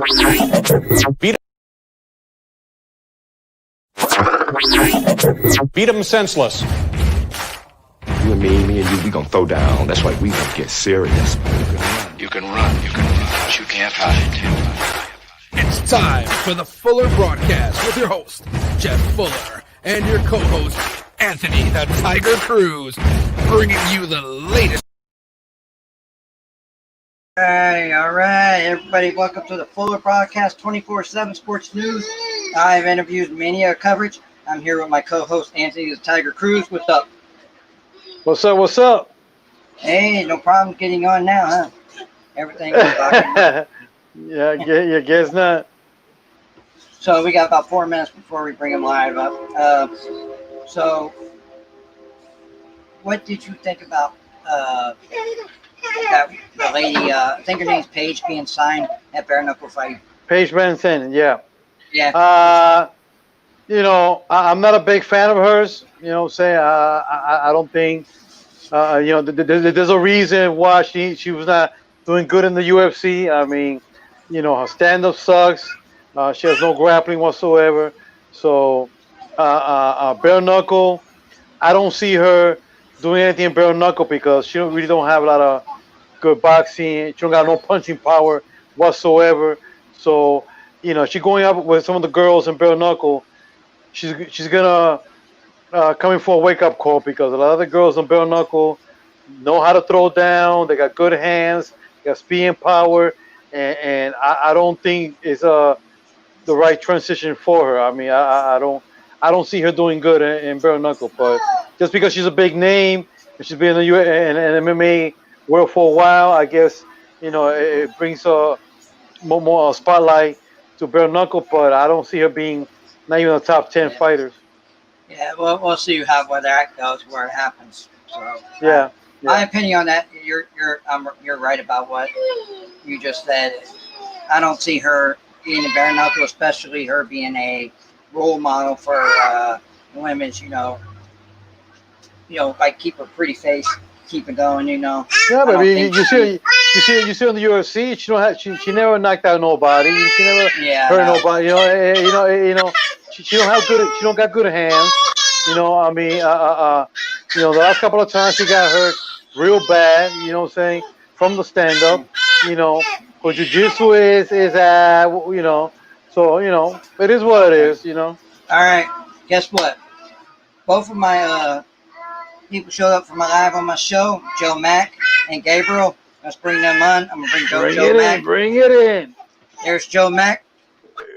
Beat him senseless. You and me and you, we gonna throw down. That's right, we gonna get serious. You can run, but you can't hide. It's time for the Fuller Broadcast with your host, Jeff Fuller, and your co-host, Anthony the Tiger Cruz, bringing you the latest. All right, everybody. Welcome to the Fuller Broadcast 24/7 Sports News. I have interviews, mania coverage. I'm here with my co-host, Anthony the Tiger Cruz. What's up? What's up? Hey, no problem getting on now, huh? Everything is rocking. Yeah, I guess not. So we got about 4 minutes before we bring him live up. So what did you think about that the lady, I think her name's Paige, being signed at bare knuckle fighting? Paige Benson, yeah. Yeah. I'm not a big fan of hers. I don't think, there's a reason why she was not doing good in the UFC. I mean, her stand-up sucks. She has no grappling whatsoever. So, bare knuckle, I don't see her doing anything in bare knuckle because she really don't have a lot of good boxing. She don't got no punching power whatsoever. So, she's going up with some of the girls in bare knuckle. She's gonna come in for a wake-up call because a lot of the girls in bare knuckle know how to throw down. They got good hands. They got speed and power. And I don't think it's the right transition for her. I mean, I don't see her doing good in bare knuckle. But just because she's a big name and she's been in the MMA world for a while, I guess it brings more spotlight to bare knuckle. But I don't see her being not even a top 10 fighters. Yeah, well, we'll see where that goes, where it happens. So yeah. My opinion on that, you're right about what you just said. I don't see her being a bare knuckle, especially her being a role model for women's. Like keep a pretty face, keep it going. Yeah, but you see on the UFC, she never knocked out nobody. She never hurt nobody. She don't got good hands. The last couple of times she got hurt real bad, from the stand up, but jiu-jitsu is so, it is what it is, All right, guess what? Both of my people showed up for my live on my show, Joe Mack and Gabriel. Let's bring them on. I'm going to bring Joe Mack. Bring it in. There's Joe Mack.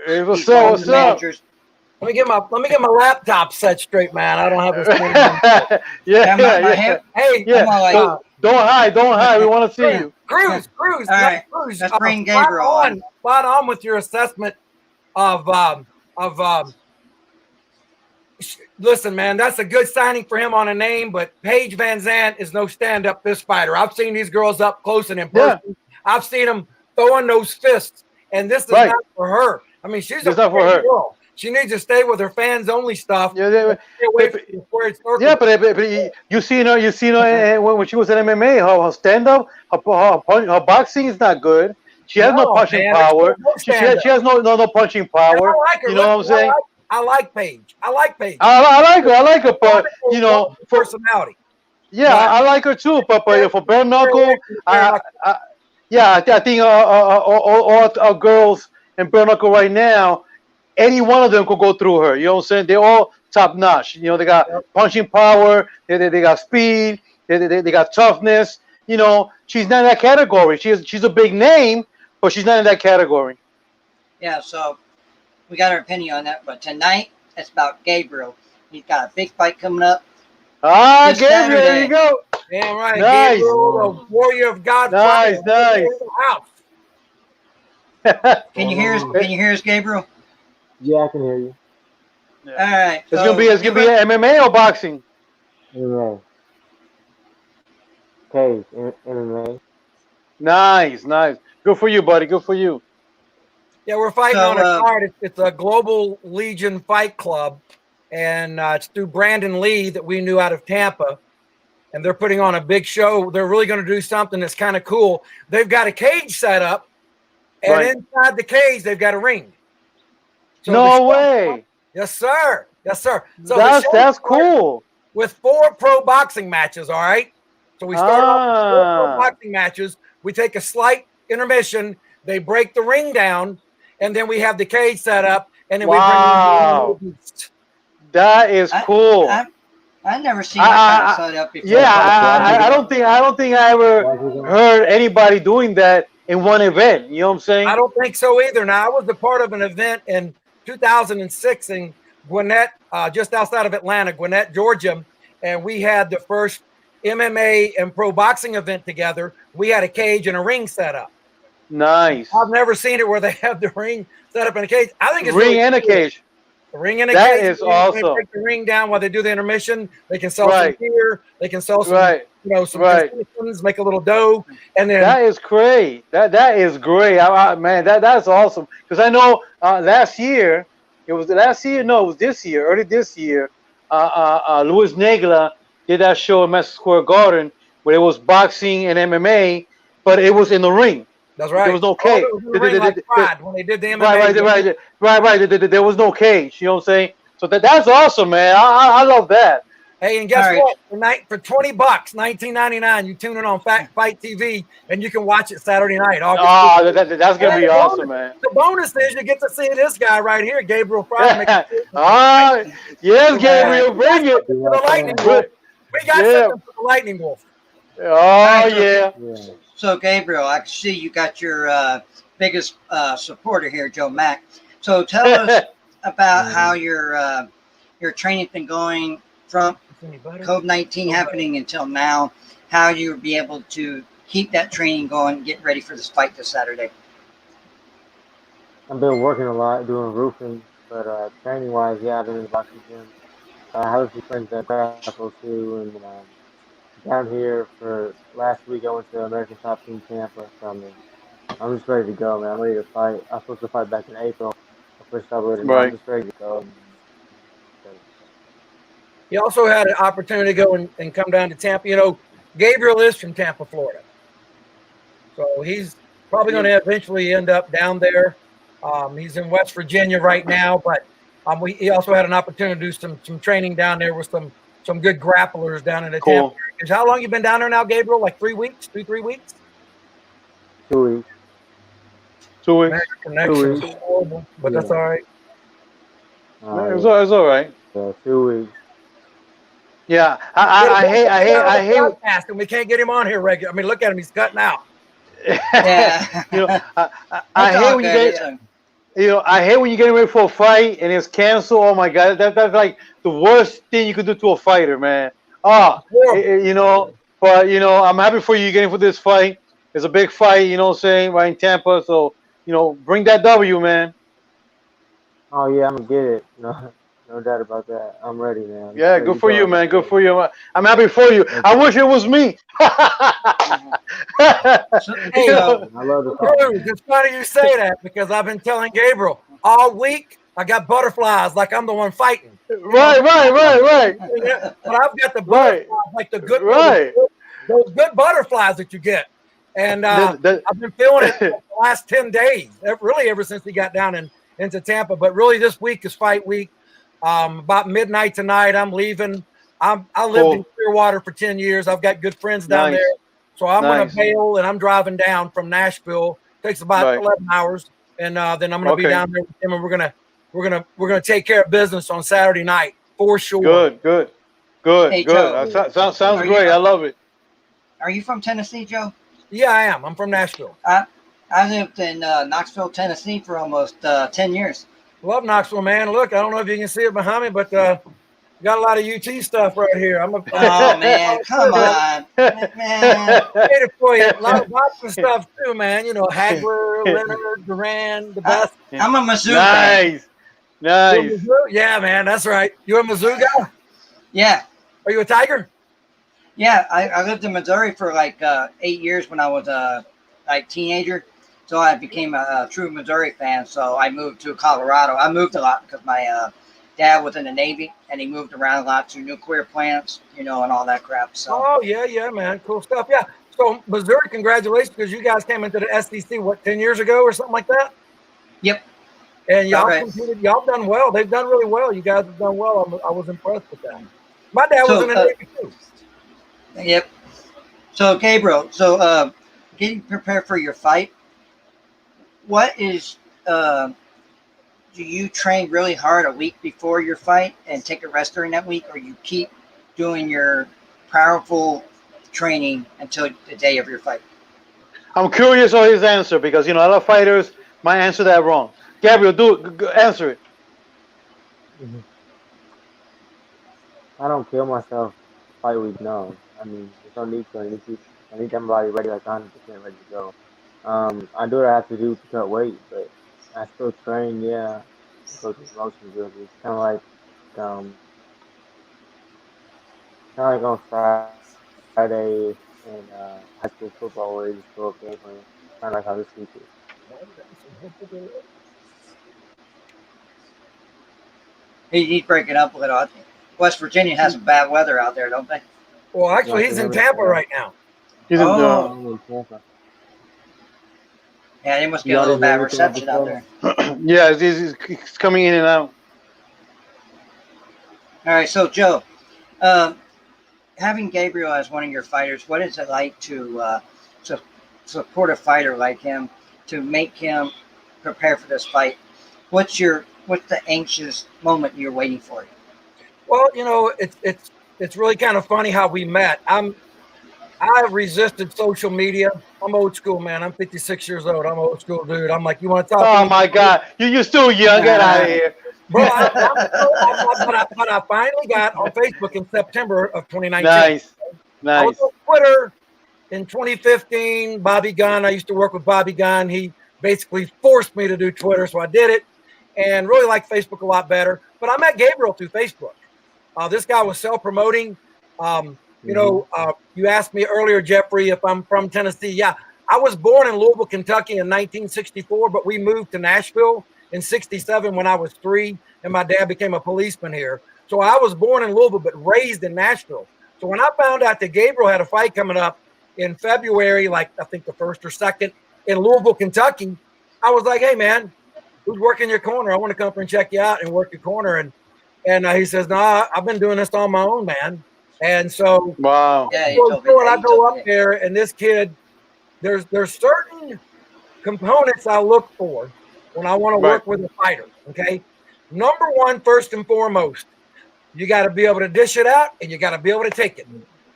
Hey, what's up? Let me get my laptop set straight, man. I don't have this. Hey, don't hide. We want to see you. Cruz. All right, Cruz. let's bring Gabriel on. Spot on with your assessment of listen, man, that's a good signing for him on a name, but Paige Van Zandt is no stand-up fist fighter. I've seen these girls up close and in person. Yeah. I've seen them throwing those fists, and this is not for her. I mean, she's not for her. Girl. She needs to stay with her fans only stuff. Yeah, but you seen her when she was in MMA. Her stand up, her boxing is not good. She has no punching power. She has no punching power. I like her. You know what I'm saying? I like Paige. I like her, but personality. Yeah, I like her too. But for bare knuckle, I think all girls in bare knuckle right now, any one of them could go through her. You know what I'm saying? They're all top notch. They got punching power. They got speed. They got toughness. She's not in that category. She's a big name, but she's not in that category. Yeah, so we got our opinion on that. But tonight, it's about Gabriel. He's got a big fight coming up. Gabriel, there you go. Damn right. Nice. Gabriel, the warrior of God. Nice. Can you hear us, Gabriel? Yeah, I can hear you. Yeah. All right. It's gonna be MMA or boxing? MMA. Okay, MMA. Nice. Good for you, buddy. Good for you. Yeah, we're fighting on a card. It's a Global Legion Fight Club, and it's through Brandon Lee that we knew out of Tampa. And they're putting on a big show. They're really going to do something that's kind of cool. They've got a cage set up, And Right. inside the cage, they've got a ring. So the No show- way. Yes, sir. Yes, sir. So the That's show that's starts cool. with 4 pro boxing matches, all right? So we start off with 4 pro Ah. boxing matches. We take a slight intermission. They break the ring down, and then we have the cage set up, and then Wow. we bring in the That is cool. I've never seen that kind of setup before. Yeah, I don't think I ever heard anybody doing that in one event. You know what I'm saying? I don't think so either. Now, I was a part of an event in 2006 in Gwinnett, just outside of Atlanta, Gwinnett, Georgia, and we had the first MMA and pro boxing event together. We had a cage and a ring set up. Nice. I've never seen it where they have the ring set up in a cage. I think it's Ring really and a cool. cage. A ring and a That cage. is They awesome. take the ring down while they do the intermission. They can sell Right. some beer. They can sell some, Right. some Right. concessions, make a little dough, and then That is great. That is great. Man, that's awesome. Because I know last year, it was this year, early this year, Luis Negla did that show in Madison Square Garden where it was boxing and MMA, but it was in the ring. that's right. There was no cage. Oh, it was in the ring like Pride when they did the MMA. Right. There was no cage. You know what I'm saying? So that's awesome, man. I love that. Hey, and guess All what? For $20, $19.99, you tune in on Fight TV, and you can watch it Saturday night. August 15th. That's gonna be And awesome, man. The bonus is you get to see this guy right here, Gabriel Fry. Yes, Gabriel, bring it. The Lightning Wolf. We got something for the Lightning Wolf. Oh yeah. So Gabriel, I can see you got your biggest supporter here, Joe Mack. So tell us about how your training's been going from COVID-19 happening until now. How you'll be able to keep that training going, get ready for this fight this Saturday. I've been working a lot, doing roofing, but training-wise, yeah, I've been in the boxing gym. I have a few friends that grapple too, and down here for last week I went to American Top Team Tampa. So I'm just ready to go, man. I'm ready to fight. I was supposed to fight back in April. I pushed up with it. Right. I'm just ready to go. He also had an opportunity to go and come down to Tampa. You know, Gabriel is from Tampa, Florida. So he's probably going to eventually end up down there. He's in West Virginia right now, but he also had an opportunity to do some training down there with some good grapplers down in the Cool. Tampa area. How long you been down there now, Gabriel? Like 3 weeks? 3 weeks? 2 weeks. 2 weeks. Man, your connection is 2 weeks. horrible, but that's all right. It's all right. 2 weeks. Yeah, I hate. Podcast, and we can't get him on here regular. I mean, look at him; he's cutting out. Yeah. You know, I hate when you get. You know, I hate when you get ready for a fight and it's canceled. Oh my God, that's like the worst thing you could do to a fighter, man. You know, but you know, I'm happy for you getting for this fight. It's a big fight, you know what I'm saying, right in Tampa. So, you know, bring that W, man. Oh yeah, I'm gonna get it. No doubt about that. I'm ready, man. Yeah, good for you, man. Good for you. I'm happy for you. I wish it was me. Hey, I love the fight. Cruz, it's funny you say that because I've been telling Gabriel all week I got butterflies like I'm the one fighting. Right. But I've got the butterflies, like the good, those good butterflies that you get. And I've been feeling it for the last 10 days, really ever since he got down into Tampa. But really this week is fight week. About midnight tonight, I'm leaving. I lived in Clearwater for 10 years. I've got good friends down there. So I'm going to bail, and I'm driving down from Nashville. It takes about 11 hours, and then I'm going to be down there with him, and we're gonna take care of business on Saturday night for sure. Good. Hey, Good. Joe, Sounds great. I love it. Are you from Tennessee, Joe? Yeah, I am. I'm from Nashville. I lived in Knoxville, Tennessee for almost 10 years. Love Knoxville, man. Look, I don't know if you can see it behind me, but got a lot of UT stuff right here. Oh man, come on, man. For you. A lot of boxing stuff too, man. You know, Hagler, Leonard, Duran, the best. I'm a Mizzou fan. Nice. Yeah, man, that's right. You a Mizzou guy? Yeah. Are you a Tiger? Yeah, I lived in Missouri for like 8 years when I was a teenager. So I became a true Missouri fan. So I moved to Colorado. I moved a lot because my dad was in the Navy, and he moved around a lot to nuclear plants, you know, and all that crap. So. Oh yeah, man, cool stuff. Yeah. So Missouri, congratulations, because you guys came into the SEC, what, 10 years ago or something like that? Yep. And y'all Okay. competed, y'all done well. They've done really well. You guys have done well. I was impressed with that. My dad was in the Navy too. Yep. So Gabriel, getting prepared for your fight, what is do you train really hard a week before your fight and take a rest during that week, or you keep doing your powerful training until the day of your fight? I'm curious on his answer because a lot of fighters might answer that wrong. Gabriel, answer it. I don't kill myself fight week, no. I mean, there's no need to. I need everybody ready, like 100% ready to go. I do what I have to do to cut weight, but I still train, yeah. Go through motions with it. It's kind of like on Friday in high school football where you just go up game plan. Kind of like how this week is. He's breaking up a little. I think West Virginia has some bad weather out there, don't they? Well, actually, he's in Tampa right now. He's in Tampa. Yeah, they must get a little bad reception out there. Yeah, he's coming in and out. All right, so Joe, having Gabriel as one of your fighters, what is it like to support a fighter like him, to make him prepare for this fight? What's the anxious moment you're waiting for? Well, it's really kind of funny how we met. I resisted social media. I'm old school, man. I'm 56 years old. I'm an old school dude. I'm like, you want to talk? Oh my God, you're still young. Get out of here, bro. But I finally got on Facebook in September of 2019. Nice. I was on Twitter in 2015. Bobby Gunn. I used to work with Bobby Gunn. He basically forced me to do Twitter, so I did it, and really like Facebook a lot better. But I met Gabriel through Facebook. This guy was self-promoting. You asked me earlier, Jeffrey, if I'm from Tennessee. Yeah, I was born in Louisville, Kentucky in 1964, but we moved to Nashville in 67 when I was 3, and my dad became a policeman here. So I was born in Louisville, but raised in Nashville. So when I found out that Gabriel had a fight coming up in February, like I think the 1st or 2nd in Louisville, Kentucky, I was like, hey, man, who's working your corner? I want to come up and check you out and work your corner. And he says, no, I've been doing this on my own, man. And so wow. Yeah, I go up there, and this kid, there's certain components I look for when I want to work with a fighter, okay? Number one, first and foremost, you got to be able to dish it out, and you got to be able to take it.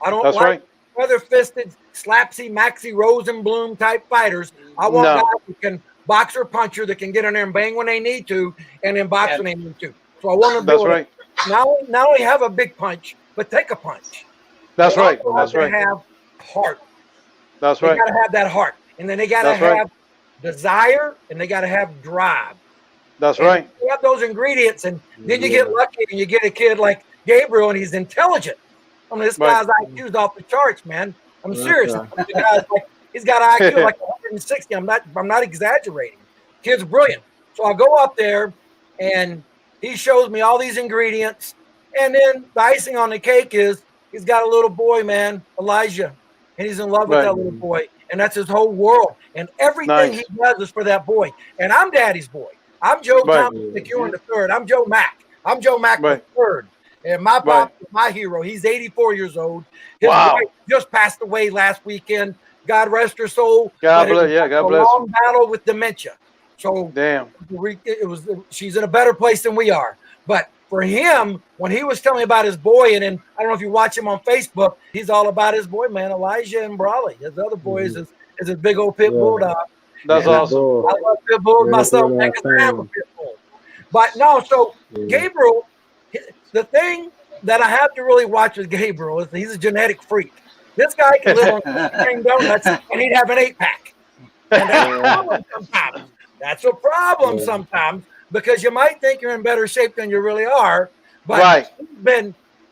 I don't like feather-fisted, slapsy, maxi, Rosenblum type fighters. I want guys who can box or puncher that can get in there and bang when they need to, and then box when they need to. So I want to be able to not only have a big punch, but take a punch. That's right. That's right. Have heart. That's right. They got to have that heart, and then they got to have desire, and they got to have drive. That's right. You have those ingredients, and then you get lucky, and you get a kid like Gabriel, and he's intelligent. I mean, this guy's IQ's off the charts, man. I'm serious. He's got an IQ like 160. I'm not exaggerating. Kid's brilliant. So I go up there, and he shows me all these ingredients. And then the icing on the cake is he's got a little boy, man, Elijah, and he's in love with that little boy, and that's his whole world. And everything he does is for that boy. And I'm Daddy's boy. I'm Joe Thomas McEwen the third. I'm Joe Mack. I'm Joe Mack the third. And my pop is my hero. He's 84 years old. His wife just passed away last weekend. God rest her soul. God bless. Yeah, God bless. A long battle with dementia. So she's in a better place than we are. But for him, when he was telling me about his boy, and then I don't know if you watch him on Facebook, he's all about his boy, man, Elijah and Brawley. His other boy is a big old pit bulldog. That's awesome. I love pit bulls myself. I have a pit bull. But no, so Gabriel, the thing that I have to really watch with Gabriel is he's a genetic freak. This guy can live on cream donuts and he'd have an 8-pack. And that's a problem sometimes. That's a problem sometimes. Because you might think you're in better shape than you really are, but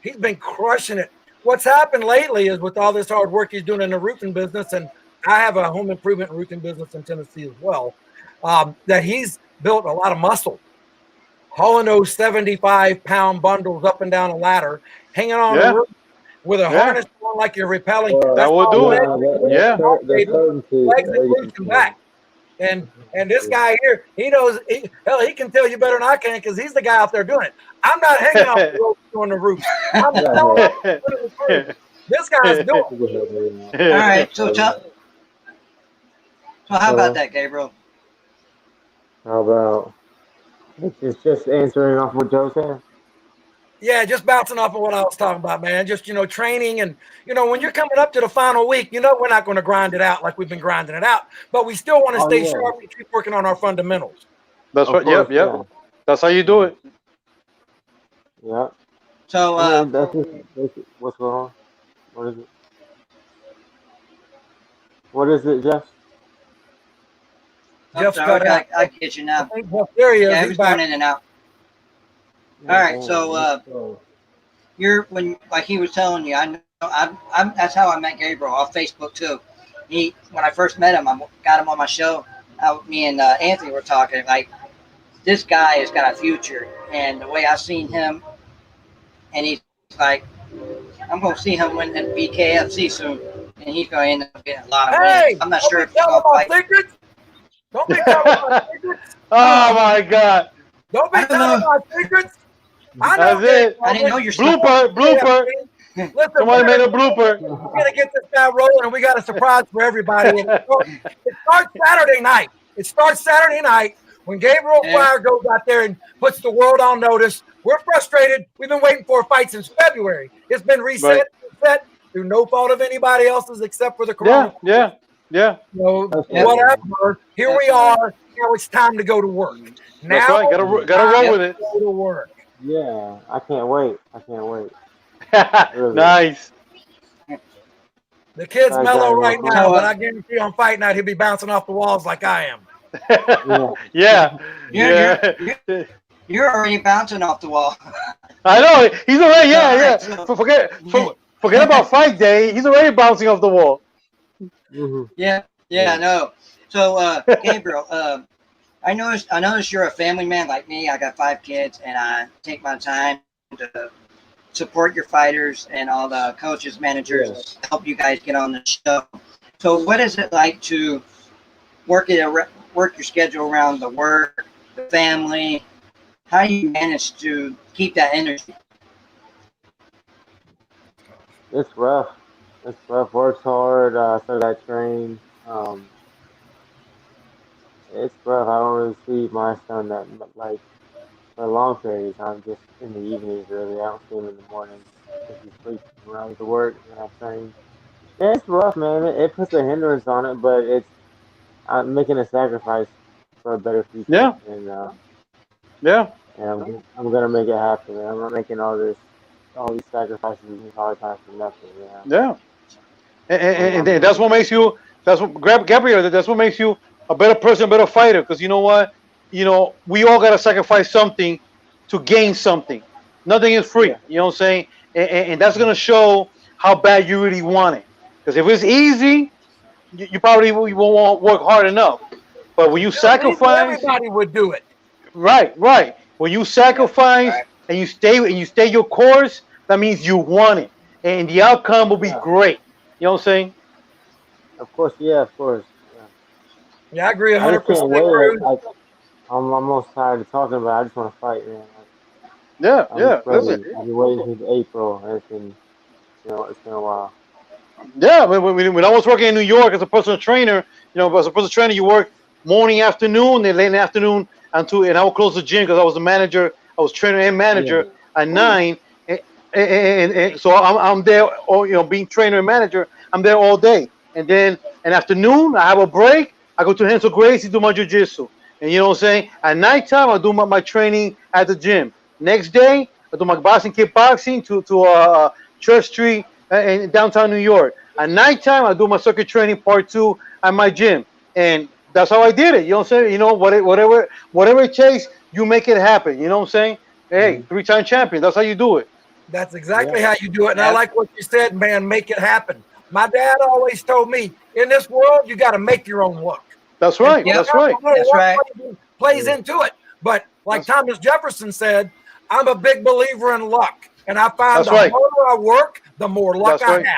he's been crushing it. What's happened lately is with all this hard work he's doing in the roofing business, and I have a home improvement roofing business in Tennessee as well, that he's built a lot of muscle, hauling those 75-pound bundles up and down a ladder, hanging on the roof. with a harness on like you're repelling. That That's will all do it it. is. Yeah. Legs and glutes and back. And this guy here, he knows. Hell, he can tell you better than I can because he's the guy out there doing it. I'm not hanging off the rope doing the roof. I'm this guy's doing it. All right, so how about that, Gabriel? How about it's just answering off what Joe said? Yeah, just bouncing off of what I was talking about, man. Just, training and, when you're coming up to the final week, we're not going to grind it out like we've been grinding it out, but we still want to stay sharp and keep working on our fundamentals. That's right. Yep. Yeah. That's how you do it. Yeah. So, that's what's going on? What is it? What is it, Jeff? Jeff's sorry, got out. I get you now. There he is. Yeah, He's he's back. going in and out. All right, so like he was telling you, I'm that's how I met Gabriel off Facebook too. When I first met him, I got him on my show. Me and Anthony were talking. Like, this guy has got a future, and the way I seen him, and he's like, I'm gonna see him win the BKFC soon, and he's gonna end up getting a lot of wins. I'm not sure if he's gonna fight. Don't be telling my secrets. Oh my God! Don't be telling my secrets. That's it. I didn't know your Blooper. Listen, Somebody made a blooper. We're gonna get this guy rolling, and we got a surprise for everybody. It starts Saturday night. It starts Saturday night when Gabriel Fire goes out there and puts the world on notice. We're frustrated. We've been waiting for a fight since February. It's been reset through no fault of anybody else's except for the corona. Yeah. So whatever. Here we are. Now it's time to go to work. That's right. Gotta roll with it. Go to work. Yeah, I can't wait. Really. Nice. The kid's mellow right now, but I guarantee on fight night he'll be bouncing off the walls like I am. Yeah. You're already bouncing off the wall. I know. He's already. Yeah. So, Forget about fight day. He's already bouncing off the wall. Yeah. No. So, Gabriel, I noticed you're a family man like me. I got 5 kids, and I take my time to support your fighters and all the coaches, managers, help you guys get on the show. So, what is it like to work your schedule around the work, the family? How do you manage to keep that energy? It's rough. Works hard. So I train. It's rough. I don't really see my son that like for a long period of time. Just in the evenings, really. I don't see him in the morning because he sleeps when I go to work and I train. Yeah, it's rough, man. It puts a hindrance on it, but I'm making a sacrifice for a better future. Yeah. And Yeah. I'm gonna make it happen. Man. I'm not making all these sacrifices and hard times for nothing. Yeah. And that's what makes you. Gabriel. That's what makes you a better person, a better fighter. Because you know what? We all gotta sacrifice something to gain something. Nothing is free. Yeah. You know what I'm saying? And that's gonna show how bad you really want it. Because if it's easy, you probably won't work hard enough. But when you sacrifice, everybody would do it. Right. When you sacrifice and you stay your course, that means you want it, and the outcome will be great. You know what I'm saying? Of course. Yeah. Yeah, I agree I just can't 100%. wait. I'm almost tired of talking about it. I just want to fight, man. Yeah. Listen. I've been waiting since April. It's been a while. Yeah, when I was working in New York as a personal trainer, as a personal trainer, you work morning, afternoon, then late in the afternoon, and I would close the gym because I was the manager. I was trainer and manager at 9, and so I'm there, being trainer and manager. I'm there all day, and then in afternoon I have a break. I go to Hansel Gracie, do my jiu-jitsu, and you know what I'm saying. At nighttime I do my training at the gym. Next day I do my boxing, kickboxing to Church Street in downtown New York. At nighttime I do my circuit training part 2 at my gym, and that's how I did it. You know what I'm saying? Whatever it takes, you make it happen. You know what I'm saying? Hey, 3-time champion. That's how you do it. That's exactly how you do it. And I like what you said, man, make it happen. My dad always told me, in this world, you got to make your own luck. That's right. That's right. Plays into it. But like Thomas Jefferson said, I'm a big believer in luck. And I find the harder I work, the more luck That's I right. have.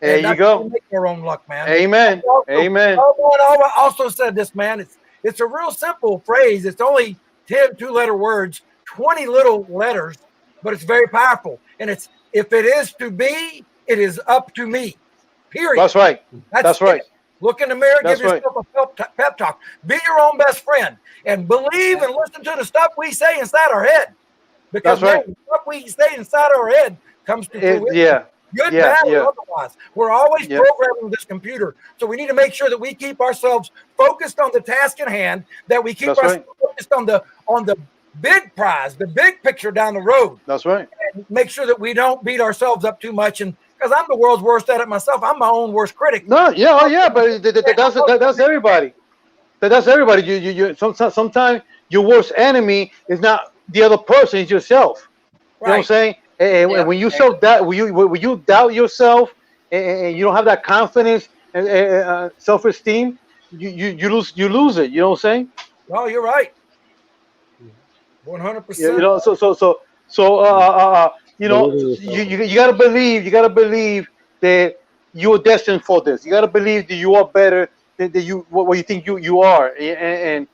There And you that's go. how we make our own luck, man. Amen. Amen. Someone also said this, man. It's a real simple phrase. It's only 10 two-letter words, 20 little letters, but it's very powerful. And it's, if it is to be, it is up to me. Period. That's right. That's right. it. Look in the mirror, That's give yourself a pep talk. Be your own best friend and believe and listen to the stuff we say inside our head. Because That's right. the stuff we say inside our head comes to fruition. Yeah. Good, Yeah, bad, yeah. or otherwise. We're always Yeah. programming this computer. So we need to make sure that we keep ourselves focused on the task at hand, that we keep That's ourselves right. focused on the big prize, the big picture down the road. That's right. And make sure that we don't beat ourselves up too much. And because I'm the world's worst at it myself, I'm my own worst critic. No, yeah, oh yeah, but that's everybody. That's everybody. You sometimes your worst enemy is not the other person, it's yourself. You know what I'm saying? And when you self-doubt, when you doubt yourself and you don't have that confidence and self-esteem, you lose it. You know what I'm saying? No, you're right. 100%. You know, you know, you gotta believe that you are destined for this. You gotta believe that you are better than you what you think you are. And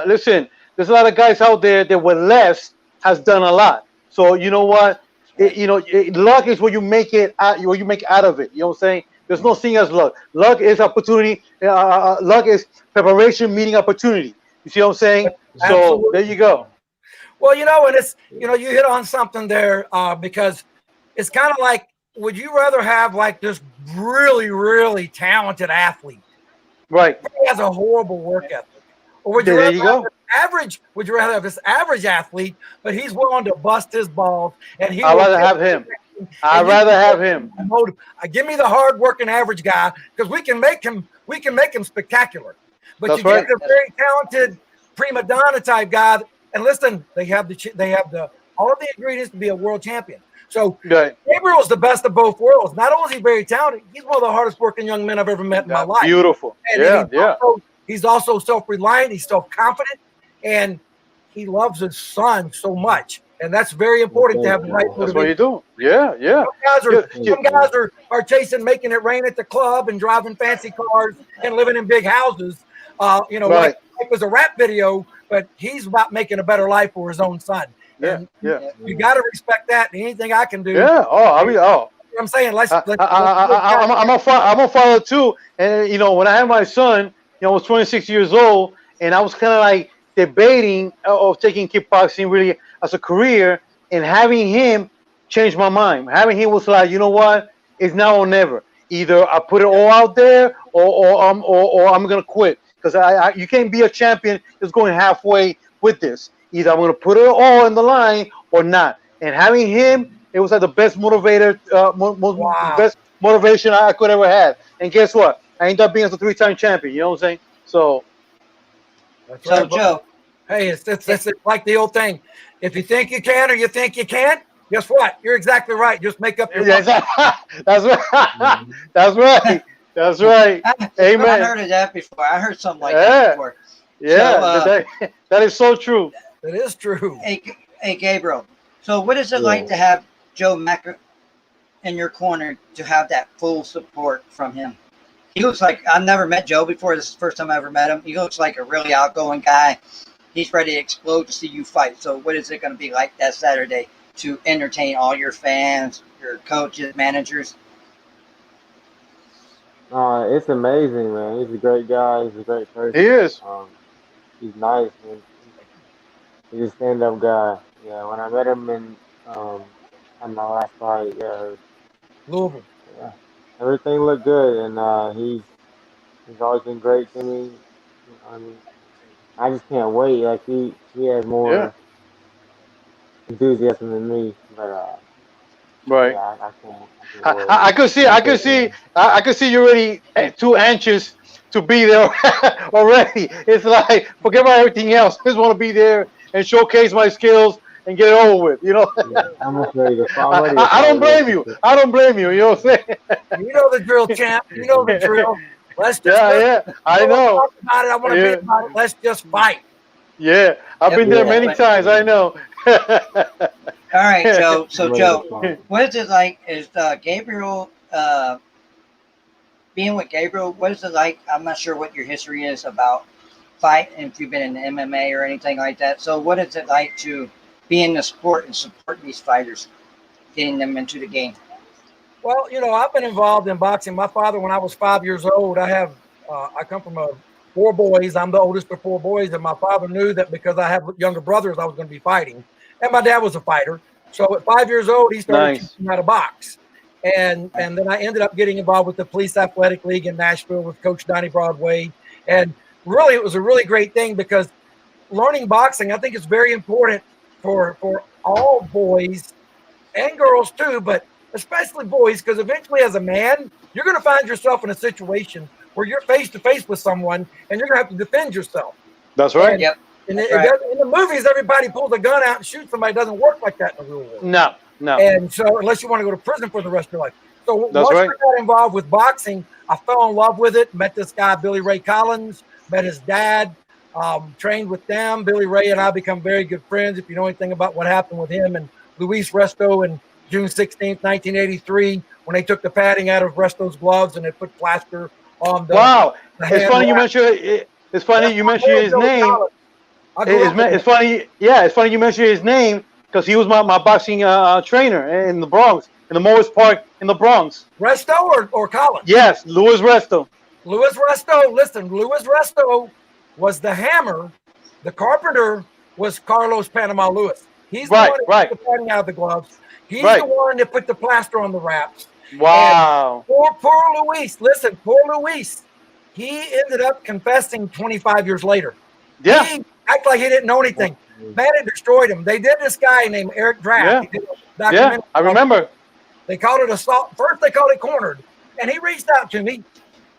listen, there's a lot of guys out there that with less has done a lot. So you know what? Luck is what you make it out. What you make out of it. You know what I'm saying? There's no thing as luck. Luck is opportunity. Luck is preparation meeting opportunity. You see what I'm saying? So there you go. Well, and it's, you hit on something there because it's kind of like, would you rather have like this really, really talented athlete? Right. He has a horrible work ethic. Or would you rather have this average athlete, but he's willing to bust his balls and I'd rather have him. I'd rather have him. Give me the hard-working average guy because we can make him spectacular. But That's you get right. the very talented prima donna type guy, and listen, they have all of the ingredients to be a world champion. So Gabriel's the best of both worlds. Not only is he very talented, he's one of the hardest working young men I've ever met in my life. Beautiful. And he's also self-reliant. He's self-confident, and he loves his son so much. And that's very important to have the right motivation. That's what you do. Yeah. Some guys are chasing making it rain at the club and driving fancy cars and living in big houses. Like it was a rap video, but he's about making a better life for his own son. And you got to respect that. Anything I can do. Yeah. I'm saying, I'm a father too. And when I had my son, I was 26 years old, and I was kind of like debating of taking kickboxing really as a career, and having him changed my mind. Having him was like, you know what? It's now or never. Either I put it all out there, or I'm gonna quit, because you can't be a champion just going halfway with this. Either I'm gonna put it all in the line or not. And having him, it was like the best motivator, best motivation I could ever have. And guess what? I ended up being a 3-time champion. You know what I'm saying? So Joe. Hey, it's like the old thing. If you think you can or you think you can't, guess what? You're exactly right. Just make up your mind. That's right. That's right. Amen. I heard of that before. I heard something like that before. Yeah, so, that is so true. It is true. Hey, Gabriel. So what is it like to have Joe Macker in your corner, to have that full support from him? He looks like, I've never met Joe before. This is the first time I ever met him. He looks like a really outgoing guy. He's ready to explode to see you fight. So what is it going to be like that Saturday to entertain all your fans, your coaches, managers? It's amazing, man. He's a great guy. He's a great person. He is. He's nice, man. He's a stand-up guy. Yeah, when I met him in my last fight, Louisville. Yeah, everything looked good, and he's always been great to me. I mean, I just can't wait. Like he has more enthusiasm than me, but right. Yeah, I can't wait. I could see you already too anxious to be there already. It's like, forget about everything else. I just want to be there and showcase my skills and get it over with, Yeah, I'm just ready to fight. I don't blame you. I don't blame you. You know what I'm saying? You know the drill, champ. You know the drill. Let's just I know. Talk about it. I want to be about it. Let's just fight. Yeah, I've been there many times. I know. All right, Joe. So, Way Joe, to what is it like? Is Gabriel being with Gabriel? What is it like? I'm not sure what your history is about fight, and if you've been in MMA or anything like that. So, what is it like to be in the sport and support these fighters, getting them into the game? Well, I've been involved in boxing. My father, when I was 5 years old, I come from 4 boys. I'm the oldest of 4 boys, and my father knew that because I have younger brothers, I was going to be fighting. And my dad was a fighter. So at 5 years old, he started teaching me how to box. And then I ended up getting involved with the Police Athletic League in Nashville with Coach Donnie Broadway. And really, it was a really great thing because learning boxing, I think it's very important for all boys and girls too, but especially boys, because eventually as a man, you're going to find yourself in a situation where you're face to face with someone and you're going to have to defend yourself. That's right. And, Yep. And That's right. in the movies, everybody pulls a gun out and shoots somebody. It doesn't work like that in the real world. No. And so unless you want to go to prison for the rest of your life. So That's once right. I got involved with boxing, I fell in love with it. Met this guy, Billy Ray Collins, met his dad, trained with them. Billy Ray and I become very good friends. If you know anything about what happened with him and Luis Resto in June 16th, 1983, when they took the padding out of Resto's gloves and they put plaster on the Wow. the It's hand funny you wrap. mentioned. It's funny you mentioned his Billy name. Collins. I grew up with him. It's funny. Yeah, it's funny you mentioned his name because he was my boxing trainer in the Bronx, in the Morris Park in the Bronx. Resto or Collins? Yes, Louis Resto. Louis Resto, listen, Louis Resto was the hammer. The carpenter was Carlos Panama Lewis. He's the Right, one that right. put the padding out of the gloves. He's Right. the one that put the plaster on the wraps. Wow. Poor Luis. Listen, poor Luis. He ended up confessing 25 years later. Yeah. He acted like he didn't know anything. Man, it destroyed him. They did this guy named Eric Draft. Yeah. He did a Yeah, documentary. I remember. They called it assault. First, they called it cornered. And he reached out to me.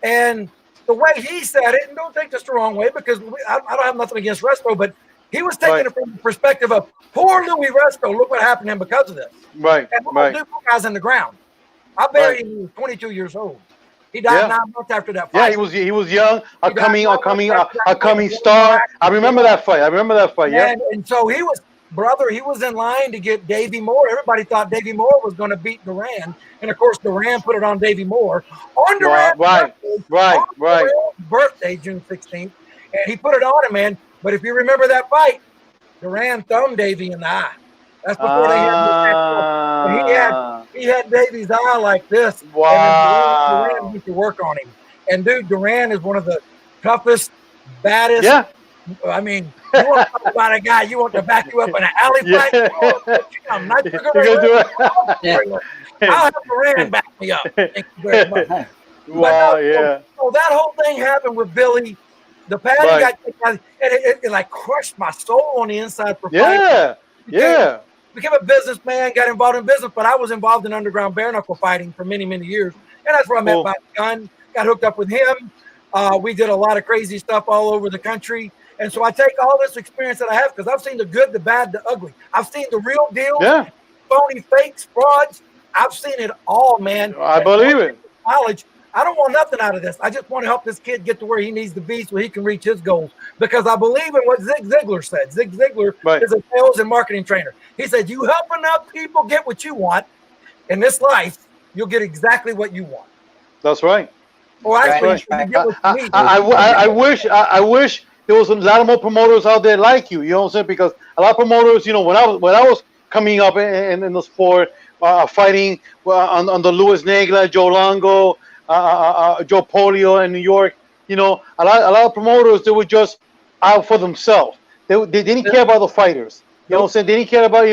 And the way he said it, and don't take this the wrong way because I don't have nothing against Resto, but he was taking Right. it from the perspective of poor Louis Resto. Look what happened to him because of this. Right, And right. two guys in the ground. I buried Right. him when he was 22 years old. He died Yeah. 9 months after that Yeah, fight. he was young, a He got coming star. I remember that fight. Yeah. And so he was in line to get Davey Moore. Everybody thought Davey Moore was going to beat Duran. And of course, Duran put it on Davey Moore. On Duran's Right. birthday, June 16th. And he put it on him, man. But if you remember that fight, Duran thumbed Davey in the eye. That's before they had he had Davey's eye like this. Wow. And then Duran went to work on him. And dude, Duran is one of the toughest, baddest. Yeah. I mean, you want to talk about a guy you want to back you up in an alley Yeah. fight? I'm not You're gonna do it. I'll have Duran back me up. Thank you very much. Wow. Yeah. So that whole thing happened with Billy. The padding Right. got taken out, and it like crushed my soul on the inside for fighting. Yeah. Yeah. Became a businessman, got involved in business, but I was involved in underground bare knuckle fighting for many, many years. And that's where I met Cool. Bobby Gunn, got hooked up with him. We did a lot of crazy stuff all over the country. And so I take all this experience that I have because I've seen the good, the bad, the ugly. I've seen the real deal, Yeah. phony fakes, frauds. I've seen it all, man. I believe it. Knowledge. I don't want nothing out of this. I just want to help this kid get to where he needs to be so he can reach his goals. Because I believe in what Zig Ziglar said. Zig Ziglar Right. is a sales and marketing trainer. He said, you help enough people get what you want in this life, you'll get exactly what you want. That's right. Or actually, Right. you get what you need. I wish there was a lot of more promoters out there like you. You know what I'm saying? Because a lot of promoters, when I was coming up in the sport, fighting on the Luis Negla, Joe Longo, Joe Polio in New York. A lot of promoters, they were just out for themselves. They didn't care about the fighters. You know what I'm saying? They didn't care about,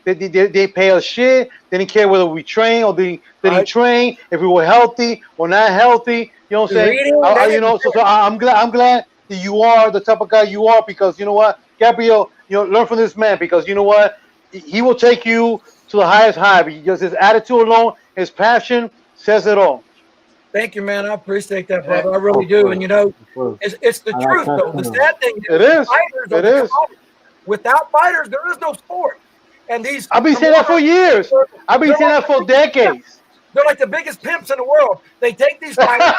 they pay us shit. They didn't care whether we train or they didn't train, if we were healthy or not healthy. You know what I'm saying? So I'm glad that you are the type of guy you are because you know what, Gabriel, learn from this man because you know what, he will take you to the highest high. Because his attitude alone, his passion says it all. Thank you, man. I appreciate that, brother. I really do. And it's the truth, though. The sad thing It is. fighters are It the is. commodity. Without fighters, there is no sport. And these I've been saying that for years. I've been saying that for decades. They're like the biggest pimps in the world. They take these fighters,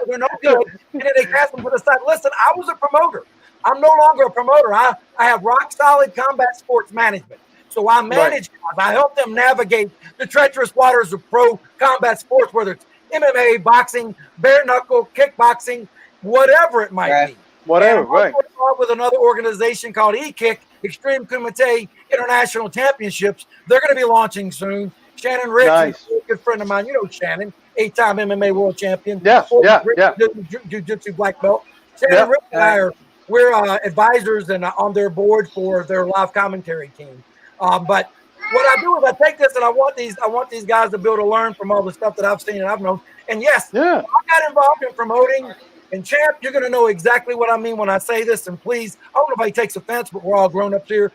they're no good, and then they cast them to the side. Listen, I was a promoter. I'm no longer a promoter. I have rock solid combat sports management. So I manage guys. I help them navigate the treacherous waters of pro combat sports, whether it's MMA, boxing, bare knuckle, kickboxing, whatever it might be. Whatever, and I'm also involved with another organization called E-Kick, Extreme Kumite International Championships. They're going to be launching soon. Shannon Rich, a good friend of mine, you know Shannon, 8-time MMA world champion. Yeah. Jiu-jitsu black belt. Shannon Rich and I we're advisors and on their board for their live commentary team. But what I do is I take this and I want these guys to be able to learn from all the stuff that I've seen and I've known. And yes, I got involved in promoting. And Champ, you're going to know exactly what I mean when I say this. And please, I don't know if anybody takes offense, but we're all grown ups here.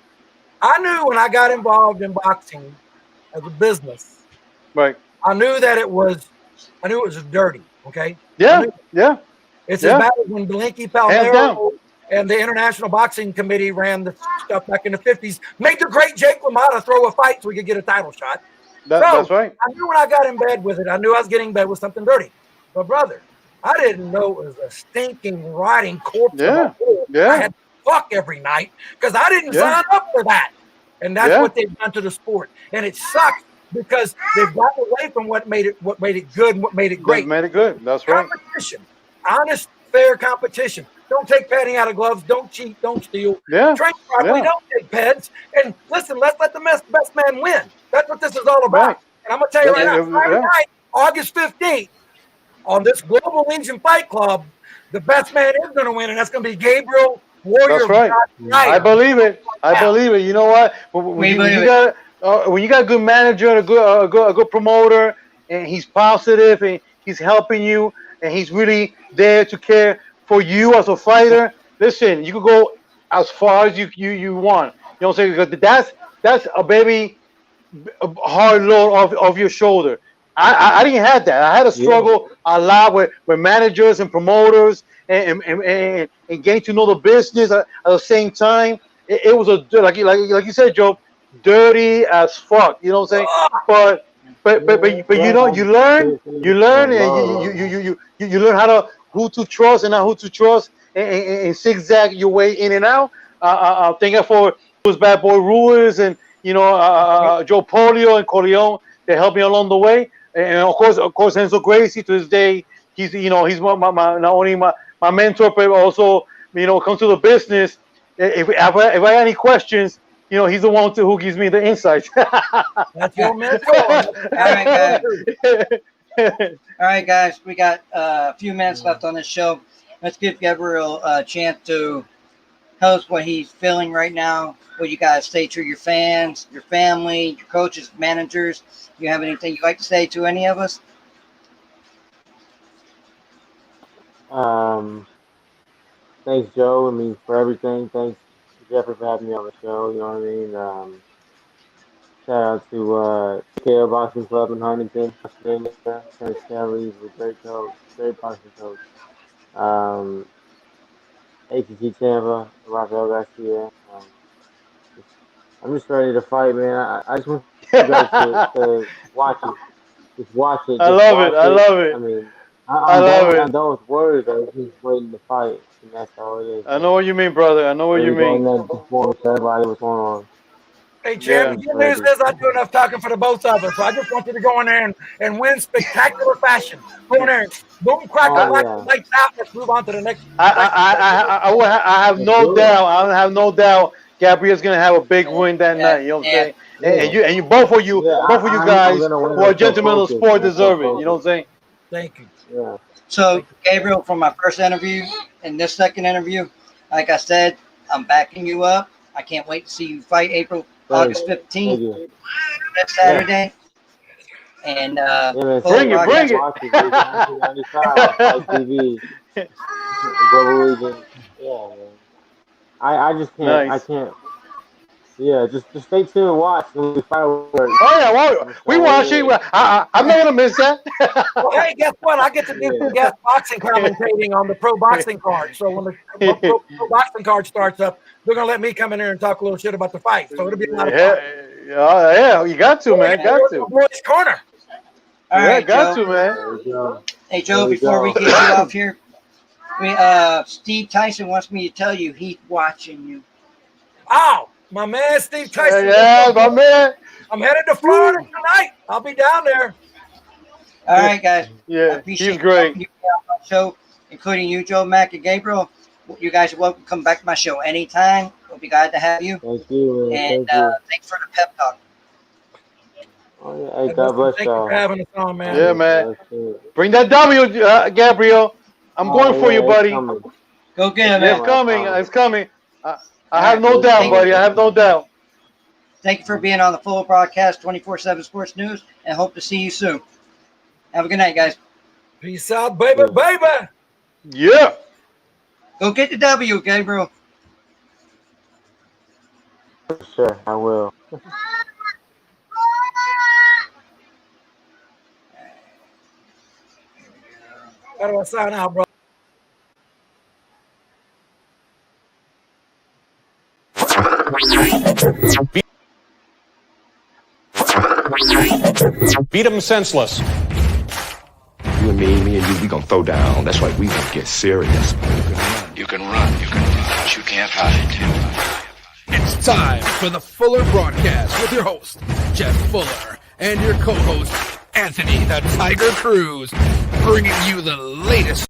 I knew when I got involved in boxing as a business, I knew that it was dirty. Okay. Yeah. It's as bad as when Blinky Palmero and the International Boxing Committee ran the stuff back in the 50s. Made the great Jake LaMotta throw a fight so we could get a title shot. That's right. I knew when I got in bed with it, I knew I was getting in bed with something dirty. But brother, I didn't know it was a stinking rotting corpse. I had to fuck every night because I didn't sign up for that. And that's what they've done to the sport. And it sucks because they've gotten away from what made it good and what made it great. Made it good. That's right. Competition. Honest, fair competition. Don't take padding out of gloves. Don't cheat. Don't steal. Train properly. Don't take pads. And listen, let's let the best man win. That's what this is all about. And I'm going to tell you right now, Friday night, August 15th, on this Global Legion Fight Club, the best man is going to win, and that's going to be Gabriel Warrior. That's right. I believe it. You know what? When you got a good manager and a good promoter, and he's positive and he's helping you, and he's really there to care for you as a fighter. Listen, you can go as far as you want. You know what I'm saying? Because that's a baby hard load off your shoulder. I didn't have that. I had to struggle a lot with managers and promoters and getting to know the business at the same time. It was like you said, Joe, dirty as fuck. You know what I'm saying? But you know, you learn and you learn who to trust and not who to trust and zigzag your way in and out. Thank you for those bad boy Ruiz and Joe Polio and Corleone. They helped me along the way. And of course, Enzo Gracie to this day, he's my not only my mentor, but also comes to the business. If I have any questions, he's the one who gives me the insights. That's your mentor. All right, guys, we got a few minutes left on this show. Let's give Gabriel a chance to tell us what he's feeling right now. What you guys say to your fans, your family, your coaches, managers. Do you have anything you'd like to say to any of us? Thanks, Joe. I mean, for everything. Thanks, Jeffrey, for having me on the show. You know what I mean? Shout out to KO Boxing Club in Huntington, Australia. Terrence Kelly is a great coach, great boxing coach. ATT Tampa, Rafael Garcia. I'm just ready to fight, man. I just want you guys to watch it. Just watch it. I love it. I mean, I love it. I don't worry. I'm just waiting to fight, and that's all it is. I know what you mean, brother. I know what you mean. Everybody, what's going on? Hey, Jim, the good news is I do enough talking for the both of us. So I just want you to go in there and win spectacular fashion. Go in there and boom, crack the lights out. Let's move on to the next. I have no doubt. I have no doubt. Gabriel's gonna have a big win that night. You know what I'm saying? And you both of you guys who are gentlemen of the sport deserve it. You know what I'm saying? Thank you. Yeah. So, Gabriel, from my first interview and this second interview, like I said, I'm backing you up. I can't wait to see you fight August 15th, that Saturday. And bring it. Yeah, man. I just can't. Nice. I can't. Yeah, just stay tuned and watch. We we watch it. I'm not gonna miss that. Well, hey, guess what? I get to do some guest boxing commentating on the pro boxing card. So when the pro boxing card starts up, they're gonna let me come in here and talk a little shit about the fight. So it'll be a lot of fun. Yeah, you got to, man. Got to. Boys corner. All right, got Joe. to, man. Hey, Joe, before we get you off here, Steve Tyson wants me to tell you he's watching you. Oh, my man, Steve Tyson. Yeah, my man. I'm headed to Florida tonight. I'll be down there. All right, guys. I Yeah, appreciate he's great. you on my show, including you, Joe, Mac, and Gabriel. You guys are welcome to come back to my show anytime. We'll be glad to have you. Thank you. And Thank you. thanks for the pep talk. Hey, God bless Thank you y'all. for having us on, man. Yeah, man. That's it. Bring that W, Gabriel. I'm going for you, yeah, buddy. it's coming. Go get him, It's man. coming. It's coming. I have no doubt, buddy. I have no doubt. Thank you for being on the full broadcast 24/7 Sports News, and hope to see you soon. Have a good night, guys. Peace out, baby, baby. Yeah. Go get the W, Gabriel. Sure, I will. How do I sign out, bro? Beat him senseless. You and me and you, we gonna throw down. That's right, we gonna get serious. You can run, but you can't hide. It's time for the Fuller Broadcast with your host, Jeff Fuller, and your co-host, Anthony the Tiger Cruz, bringing you the latest